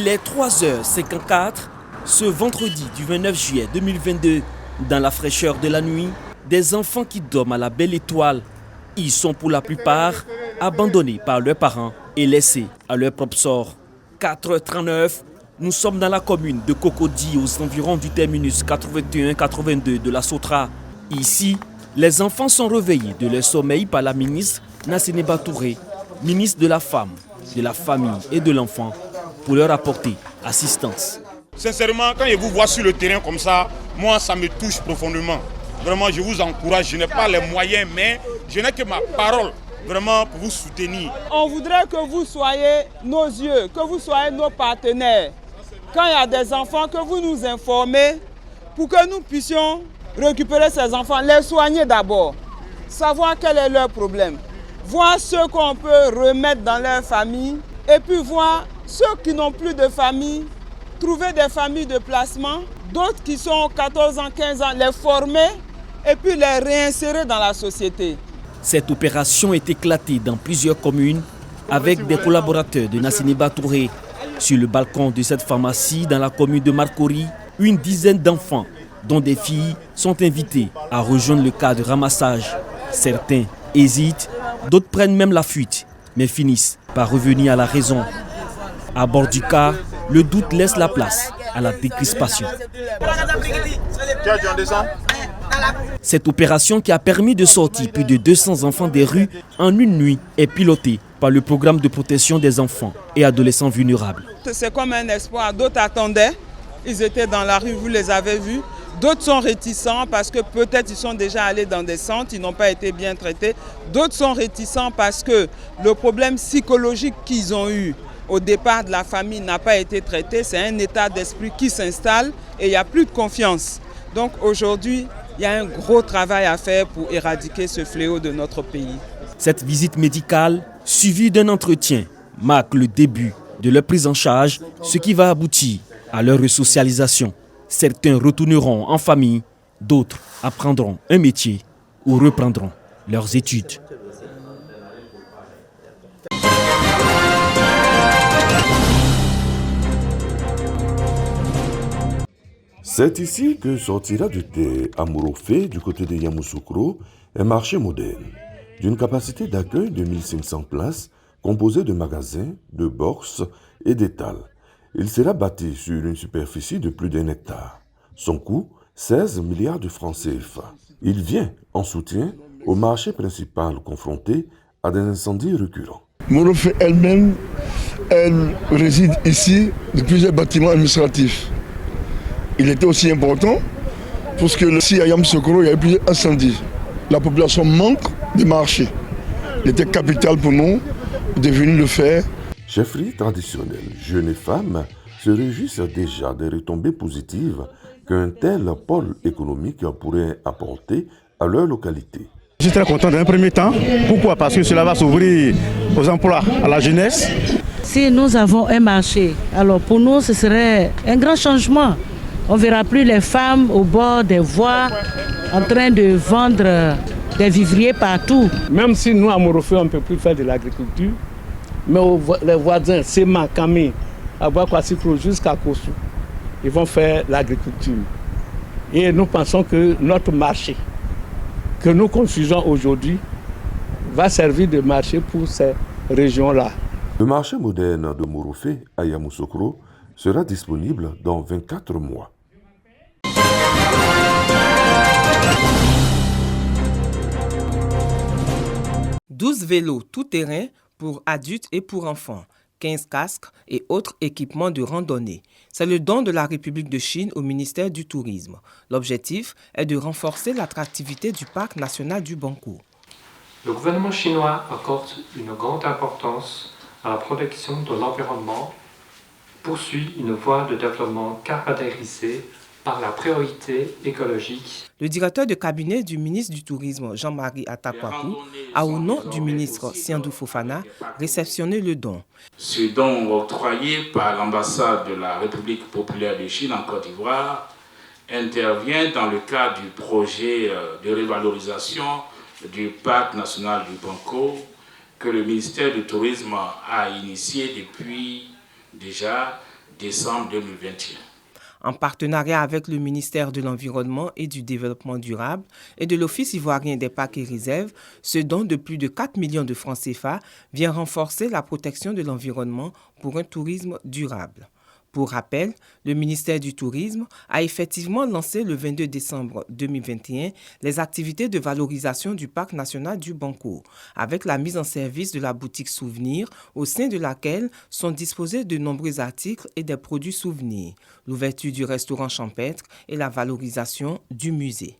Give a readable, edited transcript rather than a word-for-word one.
Il est 3h54 ce vendredi du 29 juillet 2022. Dans la fraîcheur de la nuit, des enfants qui dorment à la belle étoile. Ils sont pour la plupart abandonnés par leurs parents et laissés à leur propre sort. 4h39, nous sommes dans la commune de Cocody, aux environs du terminus 81-82 de la Sotra. Ici, les enfants sont réveillés de leur sommeil par la ministre Nassénéba Touré, ministre de la Femme, de la Famille et de l'Enfant, pour leur apporter assistance. Sincèrement, quand je vous vois sur le terrain comme ça, moi ça me touche profondément. Vraiment, je vous encourage, je n'ai pas les moyens, mais je n'ai que ma parole vraiment pour vous soutenir. On voudrait que vous soyez nos yeux, que vous soyez nos partenaires. Quand il y a des enfants, que vous nous informez pour que nous puissions récupérer ces enfants, les soigner d'abord, savoir quel est leur problème, voir ceux qu'on peut remettre dans leur famille et puis voir ceux qui n'ont plus de famille, trouver des familles de placement, d'autres qui sont 14 ans, 15 ans, les former et puis les réinsérer dans la société. Cette opération est éclatée dans plusieurs communes avec des collaborateurs de Nassénéba Touré. Sur le balcon de cette pharmacie dans la commune de Marcory, une dizaine d'enfants, dont des filles, sont invités à rejoindre le cas de ramassage. Certains hésitent, d'autres prennent même la fuite, mais finissent par revenir à la raison. À bord du car, le doute laisse la place à la décrispation. Cette opération qui a permis de sortir plus de 200 enfants des rues en une nuit est pilotée par le programme de protection des enfants et adolescents vulnérables. C'est comme un espoir. D'autres attendaient, ils étaient dans la rue, vous les avez vus. D'autres sont réticents parce que peut-être ils sont déjà allés dans des centres, ils n'ont pas été bien traités. D'autres sont réticents parce que le problème psychologique qu'ils ont eu au départ de la famille n'a pas été traité. C'est un état d'esprit qui s'installe et il n'y a plus de confiance. Donc aujourd'hui, il y a un gros travail à faire pour éradiquer ce fléau de notre pays. Cette visite médicale, suivie d'un entretien, marque le début de leur prise en charge, ce qui va aboutir à leur resocialisation. Certains retourneront en famille, d'autres apprendront un métier ou reprendront leurs études. C'est ici que sortira du thé à Morofé, du côté de Yamoussoukro, un marché moderne, d'une capacité d'accueil de 1500 places, composé de magasins, de boxes et d'étals. Il sera bâti sur une superficie de plus d'1 hectare. Son coût, 16 milliards de francs CFA. Il vient en soutien au marché principal confronté à des incendies récurrents. Morofé elle-même, elle réside ici de plusieurs bâtiments administratifs. Il était aussi important parce que ici à Yamoussoukro, il y a eu plusieurs incendies. La population manque de marché. Il était capital pour nous de venir le faire. Chefferie traditionnelle, jeunes et femmes se réjouissent déjà des retombées positives qu'un tel pôle économique pourrait apporter à leur localité. Je suis très content d'un premier temps. Pourquoi? Parce que cela va s'ouvrir aux emplois à la jeunesse. Si nous avons un marché, alors pour nous ce serait un grand changement. On ne verra plus les femmes au bord des voies en train de vendre des vivriers partout. Même si nous, à Morofé, on ne peut plus faire de l'agriculture, mais les voisins, Sema, Kami, Abouakwassikro jusqu'à Kossou, ils vont faire l'agriculture. Et nous pensons que notre marché, que nous construisons aujourd'hui, va servir de marché pour ces régions-là. Le marché moderne de Morofé à Yamoussoukro sera disponible dans 24 mois. « 12 vélos tout-terrain pour adultes et pour enfants, 15 casques et autres équipements de randonnée. C'est le don de la République de Chine au ministère du Tourisme. L'objectif est de renforcer l'attractivité du parc national du Bankou. Le gouvernement chinois accorde une grande importance à la protection de l'environnement, poursuit une voie de développement caractérisée par la priorité écologique. Le directeur de cabinet du ministre du Tourisme, Jean-Marie Atakwakou, a au nom du ministre Siandou Fofana réceptionné le don. Ce don octroyé par l'ambassade de la République populaire de Chine en Côte d'Ivoire intervient dans le cadre du projet de révalorisation du parc national du Bankou que le ministère du Tourisme a initié depuis déjà décembre 2021. En partenariat avec le ministère de l'Environnement et du Développement durable et de l'Office ivoirien des parcs et réserves, ce don de plus de 4 millions de francs CFA vient renforcer la protection de l'environnement pour un tourisme durable. Pour rappel, le ministère du Tourisme a effectivement lancé le 22 décembre 2021 les activités de valorisation du parc national du Banco, avec la mise en service de la boutique Souvenirs, au sein de laquelle sont disposés de nombreux articles et des produits souvenirs, l'ouverture du restaurant champêtre et la valorisation du musée.